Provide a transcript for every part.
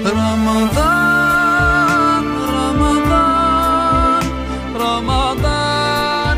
رمضان رمضان رمضان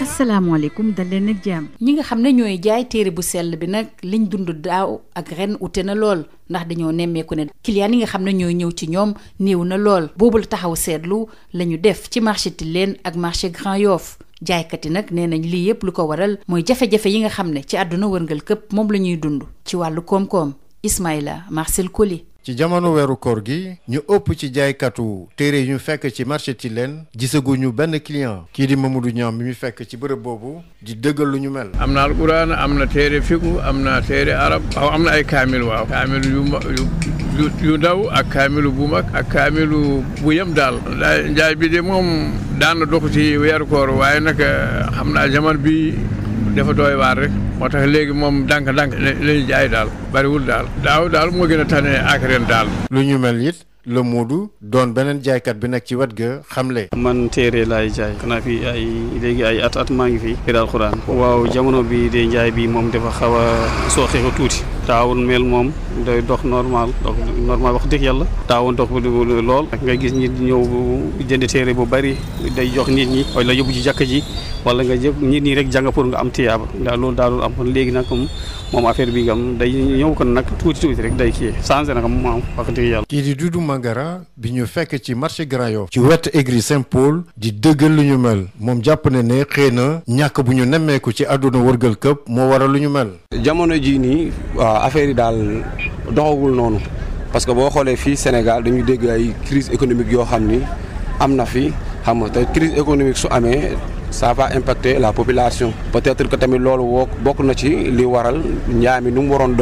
asalaamaaleykum dal leen ak jàmm. ñi nga xam ne ñooy jaay téere bu sell bi nag liñ dund daaw ak ren ute na lool ndax dañoo nemmeeku ne client yi nga xam ne ñooy ñëw ci ñoom néew na lool boobu la taxaw seetlu la ñu def ci marché Tilène ak marché Grand Yoff jaaykat yi nag nee nañ lii yëpp lu ko waral mooy jafe-jafe yi nga xam ne ci àdduna wërngal këpp moom la ñuy dund ci wàllu koom-koom Ismaïla Marcel Koli. ci jamono weeru koor gi ñu ëpp ci jaaykatu téere yu ñu fekk ci marché Tilène gisaguñu benn client kii di Mamadou Niam bi ñu fekk ci bërëb boobu di dëggal lu ñu mel. am na alquran am na téere fiqhu am na téere arab waaw am na ay kaamil waaw kaamil yu ndaw ak kaamilu bu mag ak kaamilu bu yem daal njaay bi de moom daan na dox ci weeru koor waaye nag xam naa jamono bi dafa doy waar rek moo tax léegi moom ndànk-ndànk lañu jaay daal bariwul daal daal moo gën a tane ak ren daal. lu ñu mel it la Moodu doon beneen jaaykat bi nekk ci wet ga xamle. man téere laay jaay xanaa fi léegi ay at maa ngi fi téere alxuraan waaw jamono bi de njaay bi moom dafa xaw a sooxe ko tuuti taawun mel moom day dox normal wax dëgg yàlla taawun dox lool nga gis nit ñëw jënd téere bu bari day jox nit ñi wala yóbbu ci jàkk ji wala nga jëf nit ñi rek jàng pour nga am tiyaaba ndax loolu daal am kon léegi nag moom affaire bi nga am day ñëw kon nag tuuti rek day kii changé nag moom wax dëgg yàlla. kii di Doudou Mangara bi ñu fekk ci marché Grand Yoff ci wet écurie Saint-Paul di dëggal lu ñu mel moom jàpp na ne xëy na ñàkk bu ñu nemmeeku ci àdduna wërgal këpp moo waral lu ñu mel. jamono jii nii waaw affaire yi daal doxagul noonu parce que boo xoolee fii Sénégal dañu dégg ay crise économique yoo xam ni am na fi xam nga te crise économique su amee. ça va impacter la population peut-être que tamit loolu bokk na ci li waral njaay mi nu mu waroon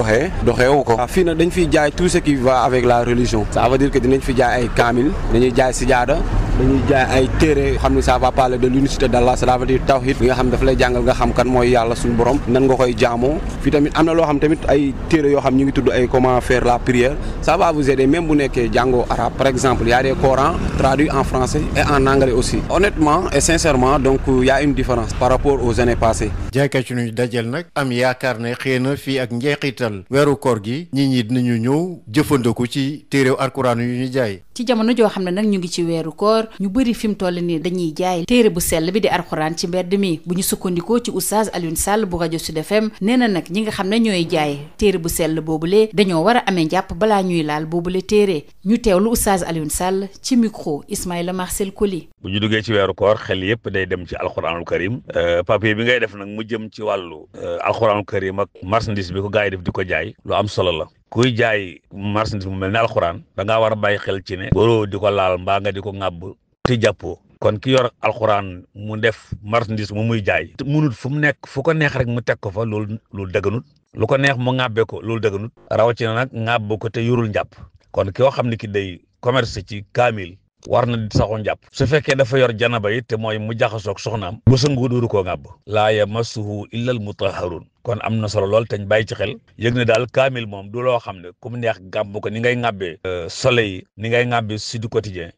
doxeewu ko. fii nag dañ fiy jaay tout ce qui va avec la religion ça veut dire que dinañ fi jaay ay kaamil dañuy jaay sijaada dañuy jaay ay téere xam ni ça va parler de l'unicité d'Allah ça veut dire tawhid bi nga xam dafa lay jàngal nga xam kan mooy yàlla suñu borom nan nga koy jaamoo fii tamit am na loo xam tamit ay téere yoo xam ñu ngi tudd ay comment faire la prière ça va vous aider même bu nekkee jàngoo arabe par exemple y a des Corans traduits en français et en anglais aussi honnêtement et sincèrement donc y a une différence par rapport aux années passées. jaaykat yu ñu dajal nag am yaakaar ne xëy na fii ak njeexital weeru koor gi nit ñi dinañu ñëw jëfandiku ci téerew alquran yu ñu jaay. ci jamono joo xam ne nag ñu ngi ci weeru koor ñu bëri fi mu toll nii dañuy jaay téere bu sell bi di alxuraan ci mbedd mi bu ñu sukkandikoo ci oustaz Alioune Sall bu rajo Sud FM nee na nag ñi nga xam ne ñooy jaay téere bu sell boobule dañoo war a amee njàpp balaa ñuy laal boobule téere ñu teewlu oustaz Alioune Sall ci micro Ismaïla Marcel Koli. bu ñu duggee ci weeru koor xel yépp day dem ci alxuraanul karim papier bi ngay def nag mu jëm ci wàllu alxuraanul karim ak marchandise bi ko gars yi def di ko jaay lu am solo la. kuy jaay marchandise mu mel ne alxuraan da ngaa war a bàyyi xel ci ne waroo di ko laal mbaa nga di ko ŋàbb te jàppoo kon ki yor alxuraan mu def marchandise mu muy jaay munut fu mu nekk fu ko neex rek mu teg ko fa loolu dëgganut lu ko neex mu ŋàbbee ko loolu dëgganut rawatina nag ŋàbb ko te yorul njàpp kon koo xam ne ki day commerce ci kaamil war na di saxoo njàpp su fekkee dafa yor janaba yi te mooy mu jaxasoog soxnaam bu sangu dooru koo ŋàbb laa yamassuhu illa al mutahharun kon am na solo lool te ñu bàyyi ci xel yëg ne daal kaamil moom du loo xam ne ku mu neex gàbb ko ni ngay ŋàbbee Soleil yi ni ngay ŋàbbee Sud Quotidien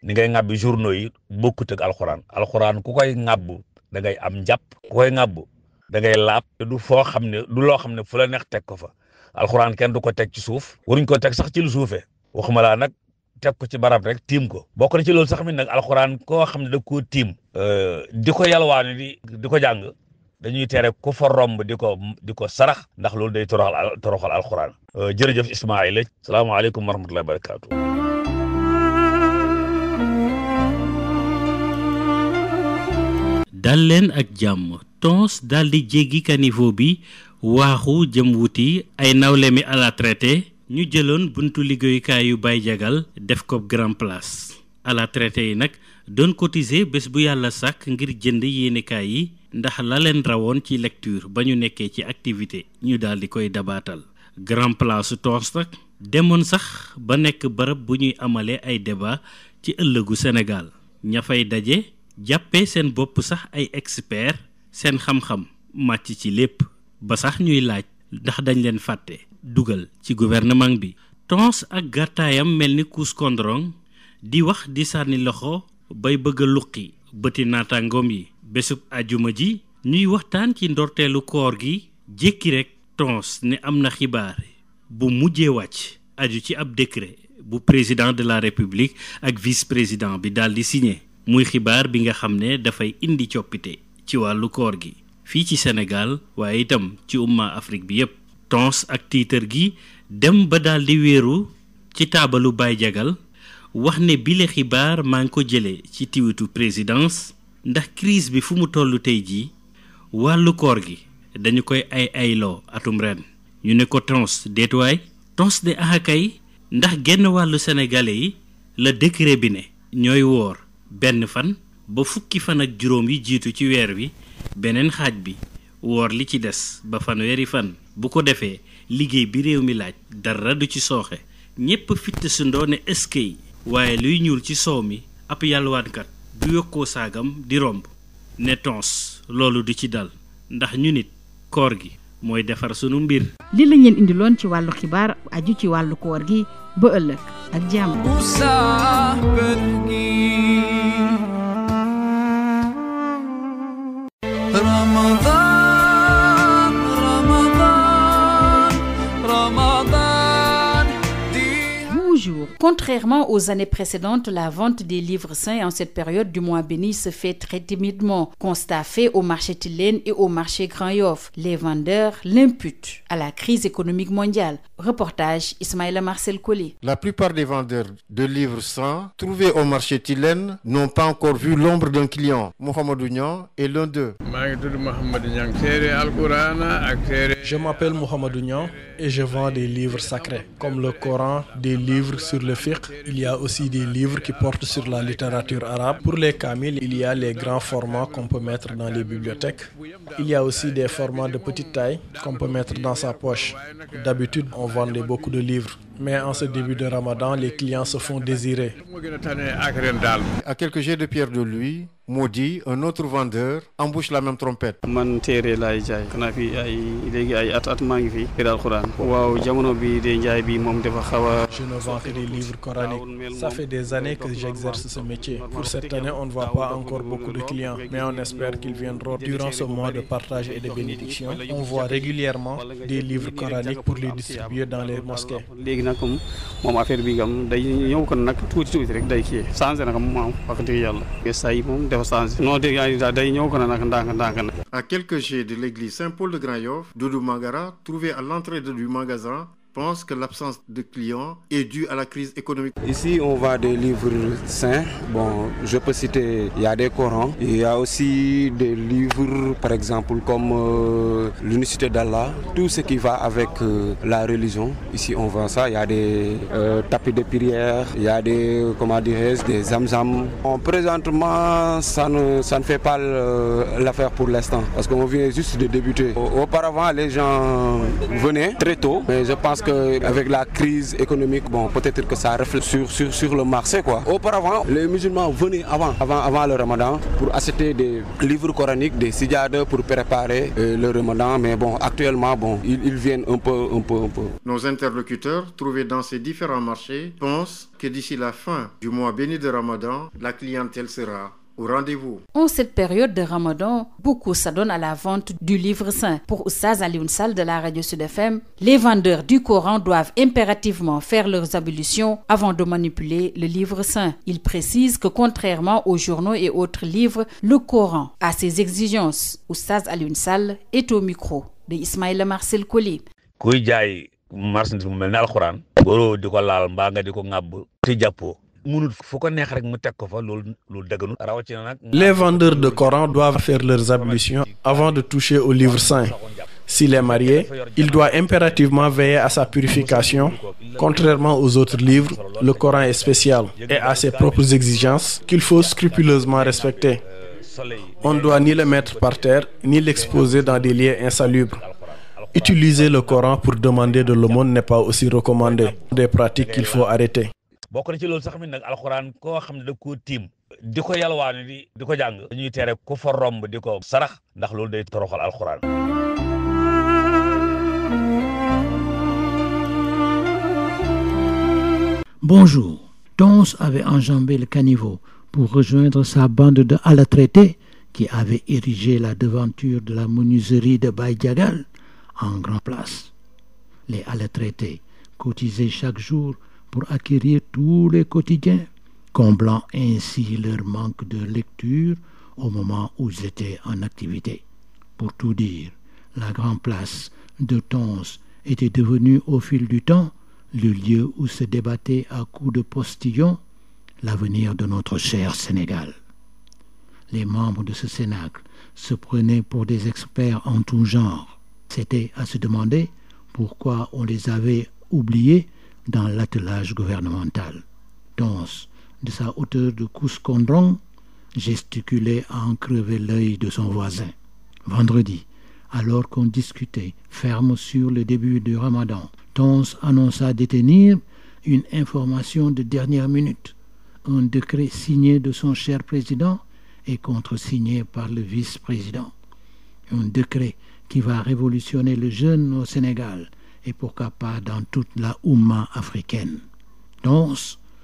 ni ngay ŋàbbee journaux yi bokkut ak alxuraan ku koy ŋàbb da ngay am njàpp ku koy ŋàbb da ngay laab te du foo xam ne du loo xam ne fu la neex teg ko fa alxuraan kenn du ko teg ci suuf waruñ ko teg sax ci lu suufee waxuma laa nag teg ko ci barab rek tiim ko bokk na ci loolu sax mi nag alxuraan koo xam ne da koo tiim di ko yalwaani di ko jàng dañuy tere ku fa romb di ko sarax ndax loolu day toroxal alxuraan jërëjëf Ismaïla salaamaaleykum wa rahmatullahi wa barakaatu. dal leen ak jàmm tons daal di jéggi caniveau bi waaxu jëm wuti ay nawle mi à la traité ñu jëloon buntu liggéeyukaay yu bay jagal def ko grand place à la traité yi nag doon cotiser bés bu yàlla sàkk ngir jënd yéenekaay yi ndax la leen rawoon ci lecture ba ñu nekkee ci activité ñu daal di koy dabaatal grand place tons nag demoon sax ba nekk bërëb bu ñuy amalee ay débat ci ëllëgu Sénégal ña fay daje jàppee seen bopp sax ay expert seen xam-xam màcc ci lépp ba sax ñuy laaj ndax dañ leen fàtte dugal ci gouvernement bi tons ak gàttaayam mel ni kuus kondrong di wax di sànni loxo bay bëgg a luqi bëti naataangoom yi bésub àjjuma ji ñuy waxtaan ci ndorteelu koor gi jékki rek tons ne am na xibaar bu mujjee wàcc aju ci ab décret bu président de la république ak vice-président bi daal di signé muy xibaar bi nga xam ne dafay indi coppite ci wàllu koor gi fii ci Sénégal waaye itam ci umma Afrique bi yépp tons ak tiitar gi dem ba daal di wéeru ci taabalu Baye Diagal wax ne bile xibaar maa ngi ko jëlee ci tiwitu présidence ndax crise bi fu mu tollu tey jii wàllu koor gi dañu koy ayloo atum ren ñu ne ko tons déetuwaay tons ne axakay ndax genn wàllu sénégalais yi la décret bi ne ñooy woor benn fan ba fukki fan ak juróom yi jiitu ci weer wi beneen xaaj bi woor li ci des ba fanweeri fan bu ko defee liggéey bi réew mi laaj dara du ci sooxe ñépp fitt sundoo ne eskay waaye luy ñuul ci soow mi ab yàlwaankat du yokkoo saagam di romb ne tons loolu du ci dal ndax ñu nit koor gi mooy defar sunu mbir. li la ngeen indiloon ci wàllu xibaar aju ci wàllu koor gi ba ëllëg ak jàmm. Contrairement aux années précédentes, la vente des livres saints en cette période du mois béni se fait très timidement. Constat fait au marché Tilène et au marché Grand Yoff. Les vendeurs l'imputent à la crise économique mondiale. Reportage Ismaïla Marcel Collé. La plupart des vendeurs de livres saints trouvés au marché Tilène n'ont pas encore vu l'ombre d'un client. Mohamedou Niang est l'un d'eux. Je m'appelle Mohamedou Niang et je vends des livres sacrés comme le Coran, des livres sur le fiqh. Il y a aussi des livres qui portent sur la littérature arabe. Pour les kamils, il y a les grands formats qu'on peut mettre dans les bibliothèques. Il y a aussi des formats de petite taille qu'on peut mettre dans sa poche. D'habitude, on vendait beaucoup de livres. Mais en ce début de Ramadan, les clients se font désirer. À quelques jets de pierre de lui, Maudit, un autre vendeur, embouche la même trompette. Je ne vends que des livres coraniques. Ça fait des années que j'exerce ce métier. Pour cette année, on ne voit pas encore beaucoup de clients, mais on espère qu'ils viendront durant ce mois de partage et de bénédiction. On voit régulièrement des livres coraniques pour les distribuer dans les mosquées. À quelques jets de l'église Saint-Paul de Grand Yoff, Doudou Mangara, trouvé à l'entrée du magasin, pense que l'absence de clients est due à la crise économique. Ici, on vend des livres saints. Bon, je peux citer, il y a des Corans, il y a aussi des livres, par exemple, comme l'unicité d'Allah, tout ce qui va avec la religion. Ici, on vend ça. Il y a des tapis de prière, il y a des, comment dirais-je, des zamzam. Bon, présentement, ça ne fait pas l'affaire pour l'instant, parce qu'on vient juste de débuter. Auparavant, les gens venaient très tôt, mais je pense qu'avec la crise économique, bon, peut-être que ça reflète sur le marché, quoi. Auparavant, les musulmans venaient avant le Ramadan pour acheter des livres coraniques, des sijadas pour préparer le Ramadan, mais bon, actuellement, bon, ils viennent un peu. Nos interlocuteurs, trouvés dans ces différents marchés, pensent que d'ici la fin du mois béni de Ramadan, la clientèle sera au rendez-vous. En cette période de Ramadan, beaucoup s'adonnent à la vente du livre saint. Pour Oustaz Alioune Sall de la radio Sud FM, les vendeurs du Coran doivent impérativement faire leurs ablutions avant de manipuler le livre saint. Il précise que contrairement aux journaux et autres livres, le Coran a ses exigences. Oustaz Alioune Sall est au micro de Ismaïla Marcel Collé. kuy jaay marchandise mu mel ne alxuraan waroo di ko laal mbaa nga di ko ŋàbb te jàppoo munut fu ko neex rek mu teg ko fa loolu dëgganul rawatina nag. Les vendeurs de Coran doivent faire leurs ablutions avant de toucher au livre saint. S'il est marié, il doit impérativement veiller à sa purification. Contrairement aux autres livres, le Coran est spécial et a ses propres exigences qu'il faut scrupuleusement respecter. On ne doit ni le mettre par terre, ni l'exposer dans des lieux insalubres. Utiliser le Coran pour demander de l'aumône n'est pas aussi recommandé. Des pratiques qu'il faut arrêter. bokk na ci loolu sax mi nag alxuraan koo xam ne da koo tiim di ko yalwaani di ko jàng dañuy tere ku fa romb di ko sarax ndax loolu day toroxal alxuraan. Bonjour. Tons avait enjambé le caniveau pour rejoindre sa bande de halles-traitées qui avait érigé la devanture de la menuiserie de Baye Diagal en grande place. Les halles-traitées cotisaient chaque jour pour acquérir tous les quotidiens, comblant ainsi leur manque de lecture au moment où ils étaient en activité. Pour tout dire, la grande place de Tons était devenue au fil du temps le lieu où se débattait à coups de postillon l'avenir de notre cher Sénégal. Les membres de ce cénacle se prenaient pour des experts en tout genre. C'était à se demander pourquoi on les avait oubliés dans l'attelage gouvernemental. Tons, de sa hauteur de Kouscondron, gesticulait à en crever l'œil de son voisin. Vendredi, alors qu'on discutait ferme sur le début du Ramadan, Tons annonça détenir une information de dernière minute, un décret signé de son cher président et contresigné par le vice-président. Un décret qui va révolutionner le jeune au Sénégal et pourquoi pas dans toute la Oumma africaine. Tons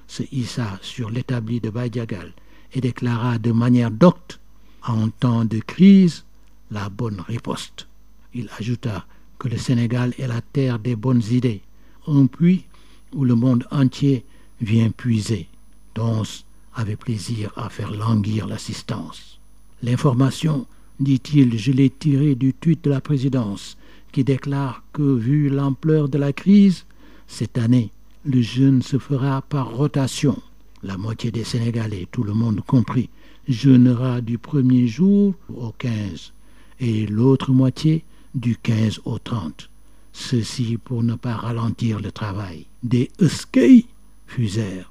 se hissa sur l'établi de Baïdiagal et déclara de manière docte, en temps de crise, la bonne riposte. Il ajouta que le Sénégal est la terre des bonnes idées, un puits où le monde entier vient puiser. Tons avait plaisir à faire languir l'assistance. L'information, dit-il, je l'ai tirée du tweet de la présidence qui déclare que, vu l'ampleur de la crise, cette année, le jeûne se fera par rotation. La moitié des Sénégalais, tout le monde compris, jeûnera du 1er jour au 15 et l'autre moitié du 15 au 30. Ceci pour ne pas ralentir le travail. Des eskay fusèrent.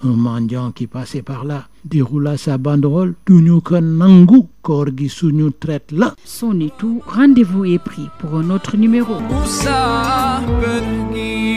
Un mendiant qui passait par là déroula sa banderole. Duñu ko nangu, koor gi suñu traite la. Son et tout, rendez-vous est pris pour un autre numéro. Moussa Bergui.